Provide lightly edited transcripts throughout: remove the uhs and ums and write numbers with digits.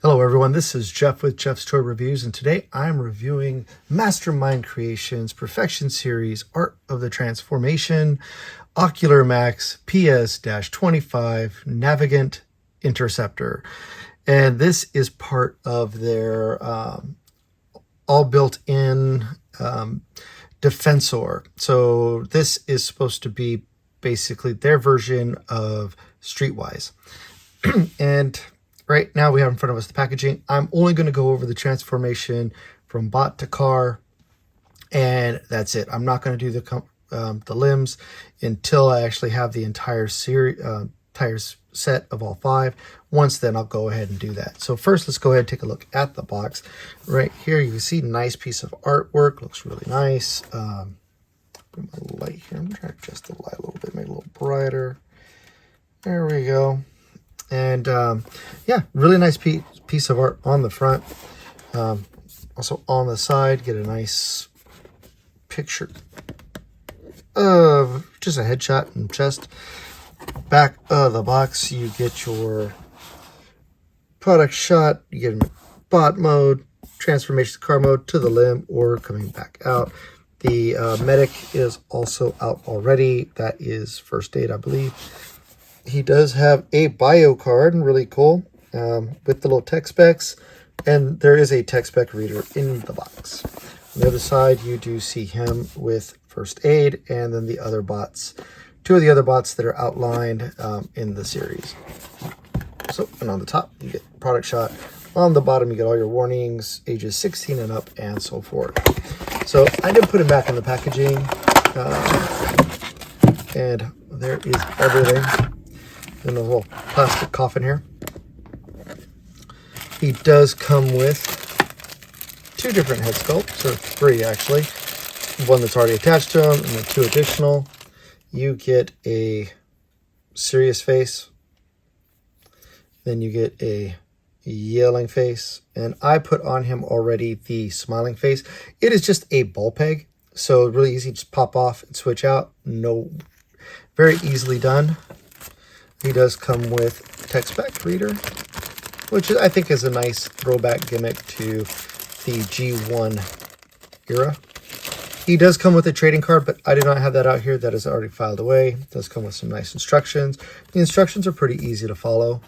Hello everyone, this is Jeff with Jeff's Toy Reviews, and today I'm reviewing Mastermind Creations Perfection Series Art of the Transformation Ocular Max PS-25 Navigant Interceptor. And this is part of their all built-in Defensor. So this is supposed to be basically their version of Streetwise. And right now we have in front of us the packaging. I'm only going to go over the transformation from bot to car, and that's it. I'm not going to do the limbs until I actually have the entire series, entire set of all 5. Once then, I'll go ahead and do that. So first, let's go ahead and take a look at the box. Right here, you can see nice piece of artwork. Looks really nice. Bring my light here. I'm trying to adjust the light a little bit, make it a little brighter. There we go. And yeah, really nice piece of art on the front. Also on the side, get a nice picture of just a headshot and chest. Back of the box, you get your product shot. You get in bot mode, transformation to car mode, to the limb, or coming back out. The medic is also out already. That is first aid, I believe. He does have a bio card, and really cool, with the little tech specs, and there is a tech spec reader in the box. On the other side, you do see him with first aid, and then the other bots, 2 of the other bots that are outlined in the series. So, and on the top, you get product shot. On the bottom, you get all your warnings, ages 16 and up, and so forth. So, I did put him back in the packaging, and there is everything in a little plastic coffin here. He does come with 2 different head sculpts, or 3 actually. One that's already attached to him, and then 2 additional. You get a serious face, then you get a yelling face, and I put on him already the smiling face. It is just a ball peg, so really easy to just pop off and switch out. No, very easily done. He does come with tech spec reader, which I think is a nice throwback gimmick to the G1 era. He does come with a trading card, but I do not have that out here. That is already filed away. It does come with some nice instructions. The instructions are pretty easy to follow.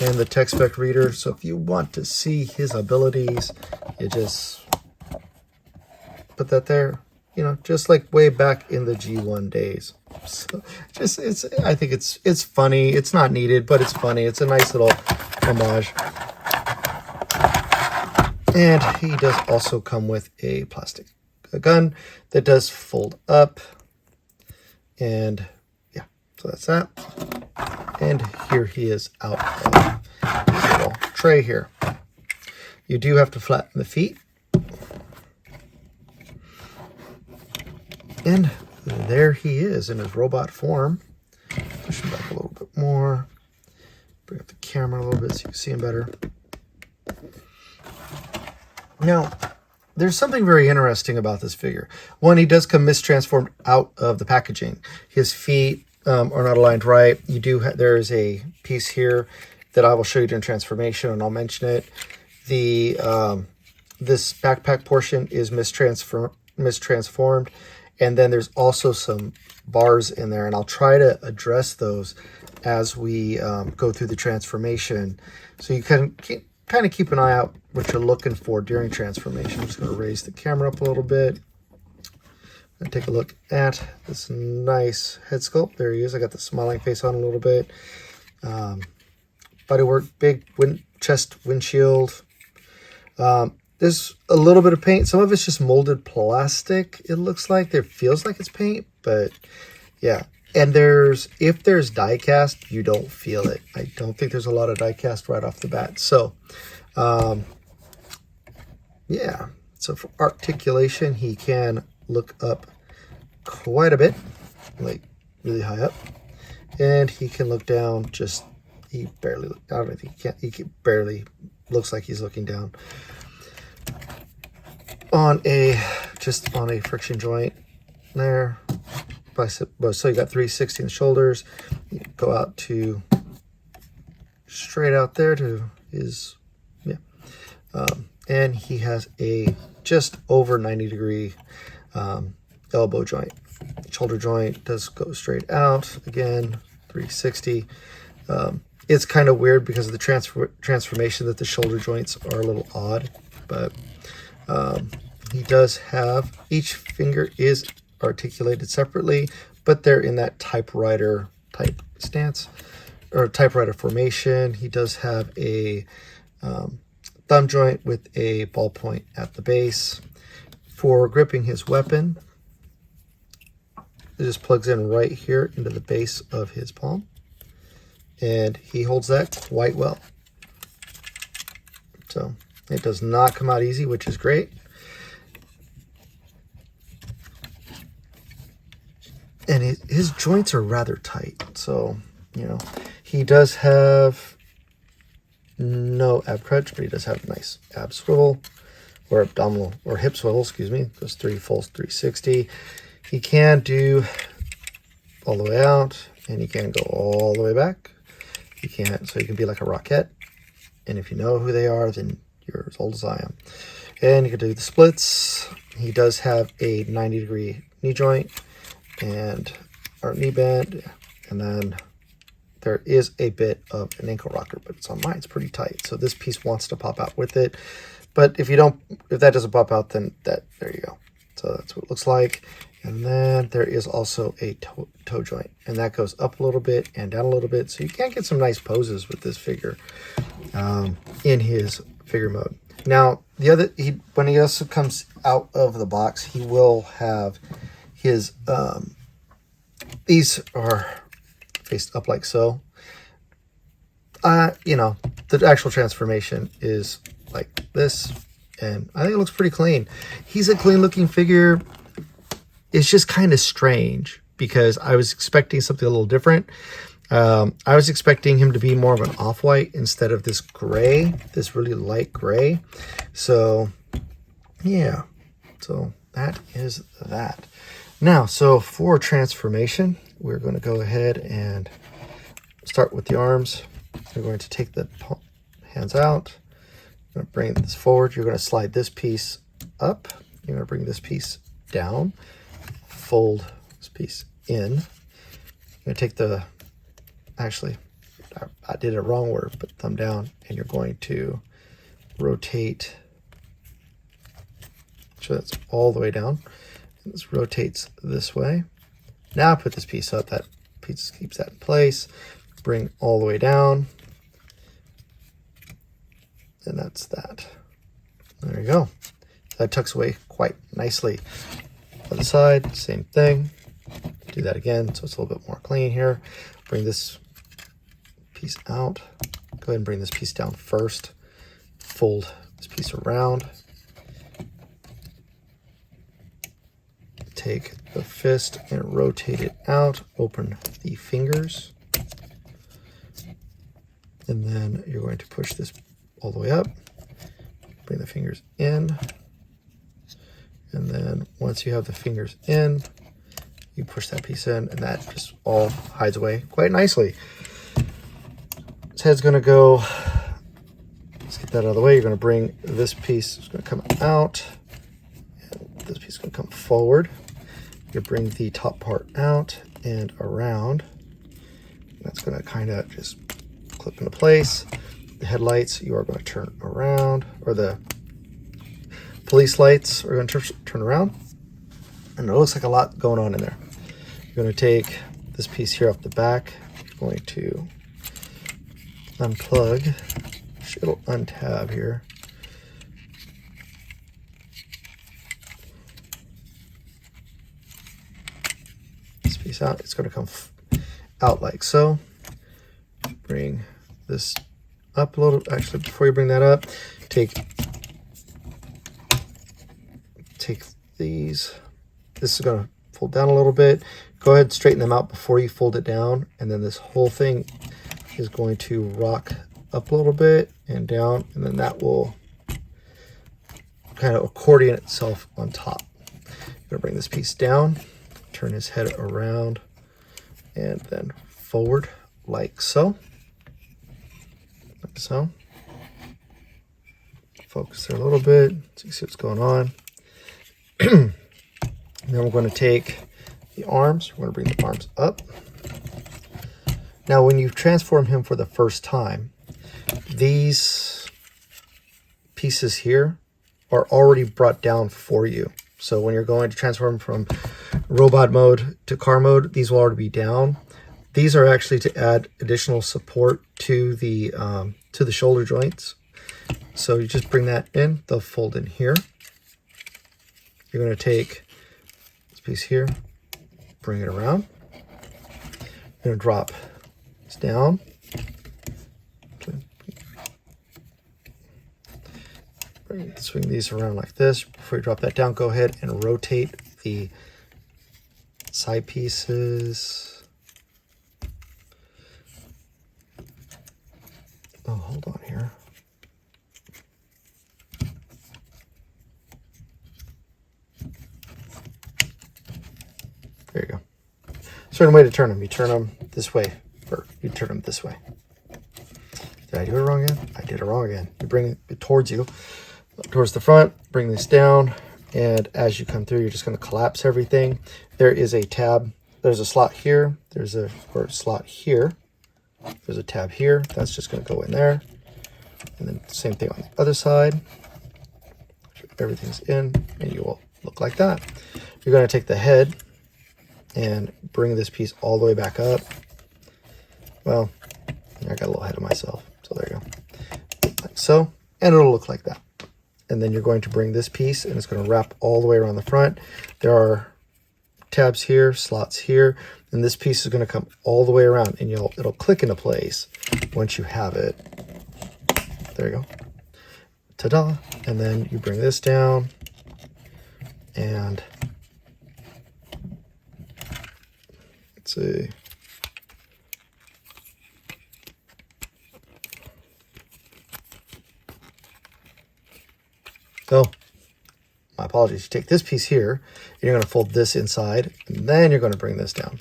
And the tech spec reader, so if you want to see his abilities, you just put that there. You know, just like way back in the G1 days. So I think it's funny. It's not needed, but it's funny. It's a nice little homage. And he does also come with a plastic gun that does fold up. And yeah, so that's that. And here he is out of the little tray here. You do have to flatten the feet. And there he is in his robot form. Push him back a little bit more. Bring up the camera a little bit so you can see him better. Now, there's something very interesting about this figure. One, he does come mistransformed out of the packaging. His feet are not aligned right. You do there is a piece here that I will show you during transformation, and I'll mention it. The this backpack portion is mistransformed. And then there's also some bars in there, and I'll try to address those as we go through the transformation. So you can kind of keep an eye out what you're looking for during transformation. I'm just going to raise the camera up a little bit and take a look at this nice head sculpt. There he is. I got the smiling face on a little bit. Bodywork, big chest windshield. There's a little bit of paint. Some of it's just molded plastic, it looks like. It feels like it's paint, but yeah. And if there's die cast, you don't feel it. I don't think there's a lot of die cast right off the bat. So, yeah. So for articulation, he can look up quite a bit, like really high up. And he can look down he barely, I don't know if he barely looks like he's looking down. On a friction joint there. Bicep, so you got 360 in the shoulders. You go out to straight out there to his, yeah. And he has a just over 90-degree elbow joint. Shoulder joint does go straight out, again, 360. It's kind of weird because of the transformation that the shoulder joints are a little odd, but he does have, each finger is articulated separately, but they're in that typewriter type stance or typewriter formation. He does have a thumb joint with a ballpoint at the base. For gripping his weapon, it just plugs in right here into the base of his palm, and he holds that quite well. So it does not come out easy, which is great. And his joints are rather tight, so, you know, he does have no ab crunch, but he does have a nice ab swivel, or abdominal, or hip swivel, excuse me. Goes 3 full 360. He can do all the way out, and he can go all the way back. He can't, so he can be like a rocket. And if you know who they are, then you're as old as I am. And you can do the splits. He does have a 90-degree knee joint and our knee bend, and then there is a bit of an ankle rocker, but it's on mine, it's pretty tight, so this piece wants to pop out with it. But if that doesn't pop out, then there you go. So that's what it looks like. And then there is also a toe joint, and that goes up a little bit and down a little bit, so you can get some nice poses with this figure in his figure mode. Now when he also comes out of the box, he will have his these are faced up like so. You know, the actual transformation is like this, and I think it looks pretty clean. He's a clean looking figure. It's just kind of strange because I was expecting something a little different. I was expecting him to be more of an off-white instead of this gray, this really light gray. So yeah, so that is that. Now, so for transformation, we're going to go ahead and start with the arms. We're going to take the hands out. We're going to bring this forward. You're going to slide this piece up. You're going to bring this piece down. Fold this piece in. You're going to take the, actually, I did it wrong word, but thumb down, and you're going to rotate. So that's all the way down. This rotates this way. Now put this piece up. That piece keeps that in place. Bring all the way down. And that's that. There you go. That tucks away quite nicely. Other side, same thing. Do that again so it's a little bit more clean here. Bring this piece out. Go ahead and bring this piece down first. Fold this piece around. Take the fist and rotate it out. Open the fingers. And then you're going to push this all the way up. Bring the fingers in. And then once you have the fingers in, you push that piece in, and that just all hides away quite nicely. His head's going to go, let's get that out of the way. You're going to bring this piece, it's going to come out. And this piece is going to come forward. You bring the top part out and around. That's going to kind of just clip into place. The headlights, you are going to turn around, or the police lights are going to turn around. And it looks like a lot going on in there. You're going to take this piece here off the back. You're going to unplug. It'll untab here. This piece out. It's going to come out like so. Bring this up a little. Actually, before you bring that up, take these. This is going to fold down a little bit. Go ahead and straighten them out before you fold it down, and then this whole thing is going to rock up a little bit and down, and then that will kind of accordion itself on top. I'm going to bring this piece down, turn his head around, and then forward like so. Like so. focus there a little bit so you see what's going on. And then we're going to take the arms. We're going to bring the arms up. Now, when you transform him for the first time, these pieces here are already brought down for you. So when you're going to transform from robot mode to car mode, these will already be down. These are actually to add additional support to the shoulder joints. So you just bring that in, they'll fold in here. You're going to take this piece here, bring it around. You're going to drop this down. Swing these around like this. Before you drop that down, go ahead and rotate the side pieces. Oh, hold on here. There you go. Certain way to turn them. You turn them this way, or you turn them this way. Did I do it wrong again? I did it wrong again. You bring it towards you, towards the front, bring this down, and as you come through, you're just going to collapse everything. There is a tab. There's a slot here. There's a slot here. There's a tab here. That's just going to go in there. And then same thing on the other side. Everything's in, and you will look like that. You're going to take the head and bring this piece all the way back up. Well, I got a little ahead of myself. So there you go. Like so. And it'll look like that. And then you're going to bring this piece and it's going to wrap all the way around the front. There are tabs here, slots here, and this piece is going to come all the way around and it'll click into place once you have it. There you go. Ta-da. And then you bring this down and let's see. So, my apologies. You take this piece here, and you're going to fold this inside, and then you're going to bring this down.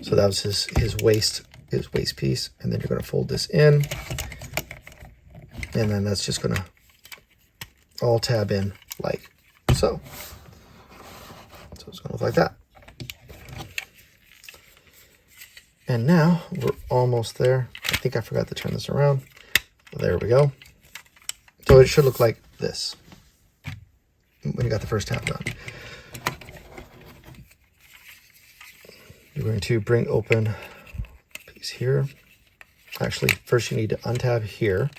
So that was his waist piece, and then you're going to fold this in, and then that's just going to all tab in like so. So it's going to look like that. And now we're almost there. I think I forgot to turn this around. Well, there we go. So it should look like this when you got the first tab done. You're going to bring open a piece here. Actually, first you need to untab here.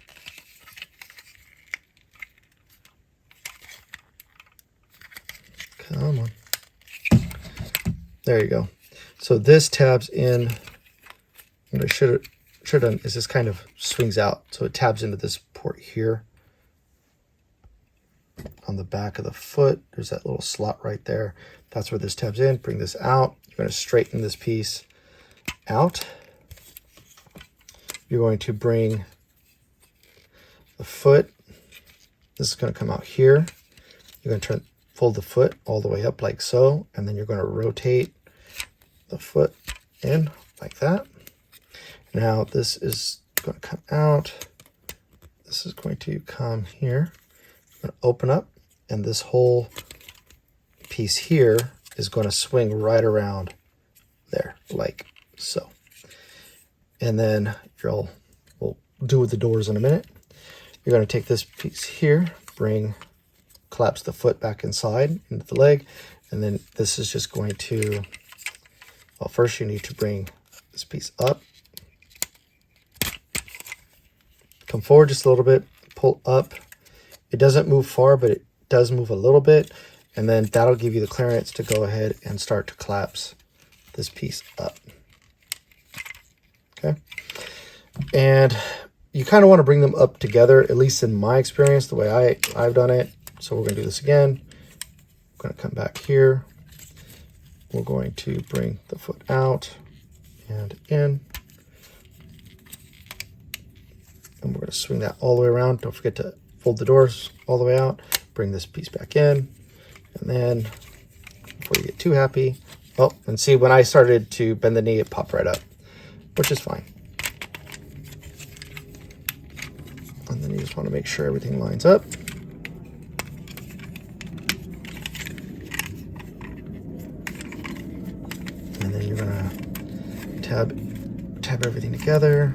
Come on. There you go. So this tabs in. What I should have done is this kind of swings out. So it tabs into this port here. On the back of the foot, there's that little slot right there. That's where this tabs in. Bring this out. You're going to straighten this piece out. You're going to bring the foot. This is going to come out here. You're going to fold the foot all the way up like so, and then you're going to rotate the foot in like that. Now this is going to come out. This is going to come here. Going to open up, and this whole piece here is going to swing right around there like so. And then we'll do with the doors in a minute. You're going to take this piece here, collapse the foot back inside into the leg, and then this is just going to, well, first you need to bring this piece up, come forward just a little bit, pull up. It doesn't move far, but it does move a little bit. And then that'll give you the clearance to go ahead and start to collapse this piece up. Okay. And you kind of want to bring them up together, at least in my experience, the way I've done it. So we're going to do this again. I'm going to come back here. We're going to bring the foot out and in. And we're going to swing that all the way around. Don't forget to fold the doors all the way out, bring this piece back in, and then before you get too happy, oh, and see when I started to bend the knee, it popped right up, which is fine. And then then you just want to make sure everything lines up. And then you're gonna tab everything together.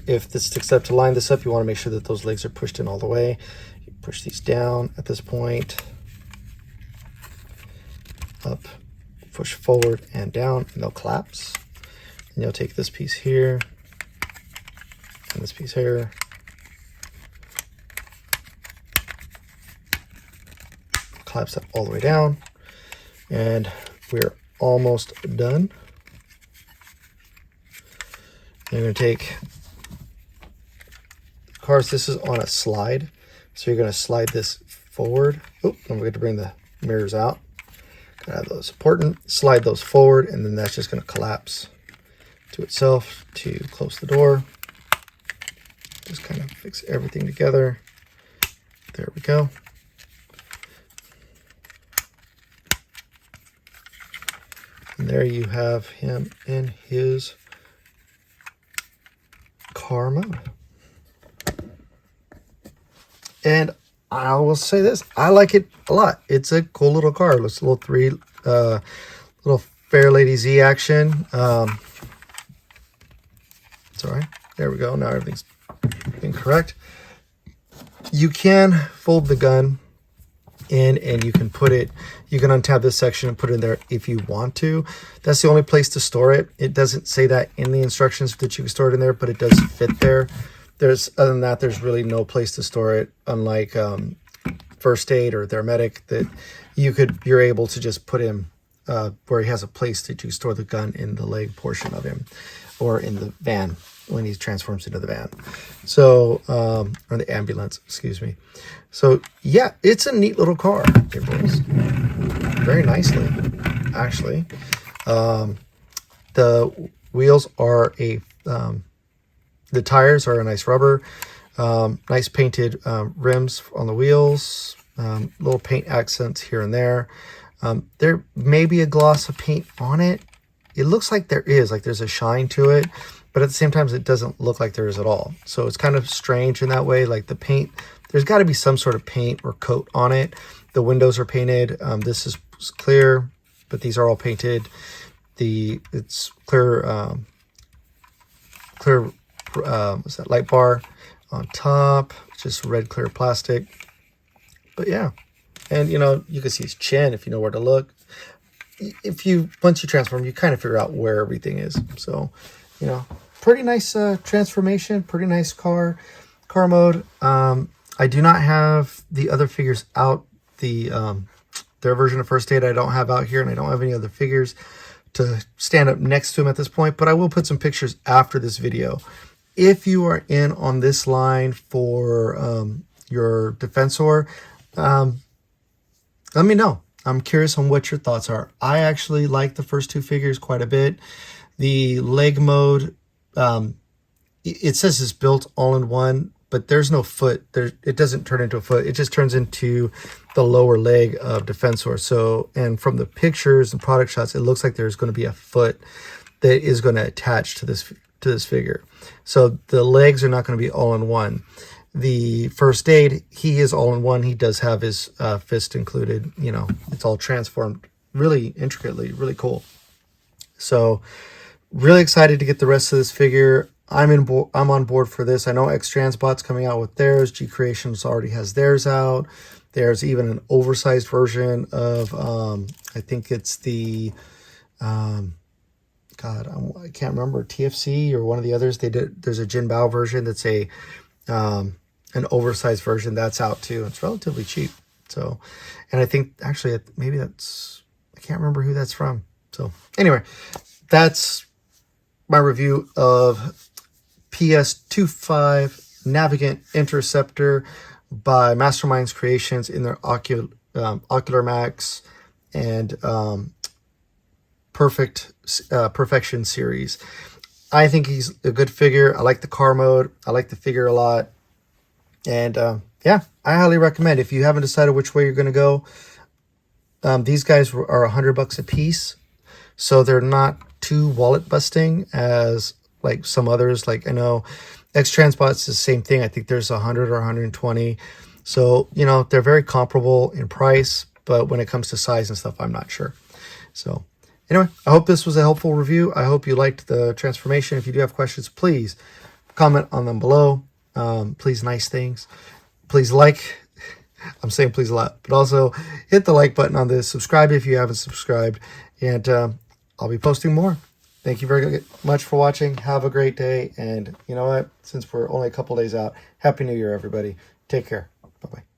If this sticks up, to line this up, you want to make sure that those legs are pushed in all the way. You push these down at this point, up, push forward and down, and they'll collapse. And you'll take this piece here and this piece here, collapse that all the way down, and we're almost done. You're going to take, of course, this is on a slide, so you're going to slide this forward. Oh, and we're going to bring the mirrors out. Gotta have those important. Slide those forward, and then that's just going to collapse to itself to close the door. Just kind of fix everything together. There we go. And there you have him in his car mode. And I will say this, I like it a lot. It's a cool little car. It's a little little Fair Lady Z action. It's all right. There we go. Now everything's incorrect. You can fold the gun in, and you can put it, you can untab this section and put it in there if you want to. That's the only place to store it. It doesn't say that in the instructions that you can store it in there, but it does fit there. Other than that, there's really no place to store it, unlike first aid or thermetic, that you're able to just put him where he has a place that you store the gun in the leg portion of him, or in the van when he transforms into the van. So, or the ambulance, excuse me. So yeah, it's a neat little car. It rolls very nicely, actually. The wheels are the tires are a nice rubber, nice painted rims on the wheels, little paint accents here and there. There may be a gloss of paint on it. It looks like there is, like there's a shine to it, but at the same time, it doesn't look like there is at all. So it's kind of strange in that way. Like the paint, there's got to be some sort of paint or coat on it. The windows are painted. This is clear, but these are all painted. It's clear, what's that, light bar on top, just red clear plastic. But yeah, and you know, you can see his chin if you know where to look. Once you transform, you kind of figure out where everything is. So, you know, pretty nice transformation, pretty nice car mode. I do not have the other figures out. Their version of First Aid I don't have out here, and I don't have any other figures to stand up next to him at this point, but I will put some pictures after this video. If you are in on this line for your Defensor, let me know. I'm curious on what your thoughts are. I actually like the first two figures quite a bit. The leg mode, it says it's built all in one, but there's no foot. It doesn't turn into a foot. It just turns into the lower leg of Defensor. So, and from the pictures and product shots, it looks like there's going to be a foot that is going to attach to this figure. So the legs are not going to be all in one. The First Aid, he is all in one. He does have his fist included. You know, it's all transformed really intricately, really cool. So really excited to get the rest of this figure. I'm on board for this. I know X-Transbot's coming out with theirs. G Creations already has theirs out. There's even an oversized version of, I think it's the, I can't remember, TFC or one of the others. There's a Jin Bao version that's an oversized version that's out too. It's relatively cheap. So, and I think actually maybe I can't remember who that's from. So anyway, that's my review of PS-25 Navigant Interceptor by Mastermind's Creations in their Ocular Max and Perfection series. I think he's a good figure. I like the car mode. I like the figure a lot. And yeah, I highly recommend, if you haven't decided which way you're going to go, these guys are $100 a piece. so they're not too wallet busting as like some others. Like I know X-Transbots is the same thing. I think there's 100 or 120. So, you know, they're very comparable in price, but when it comes to size and stuff, I'm not sure. So anyway, I hope this was a helpful review. I hope you liked the transformation. If you do have questions, please comment on them below. Please, nice things. Please like, I'm saying please a lot, but also hit the like button on this. Subscribe if you haven't subscribed, and I'll be posting more. Thank you very much for watching. Have a great day. And you know what? Since we're only a couple days out, Happy New Year, everybody. Take care. Bye-bye.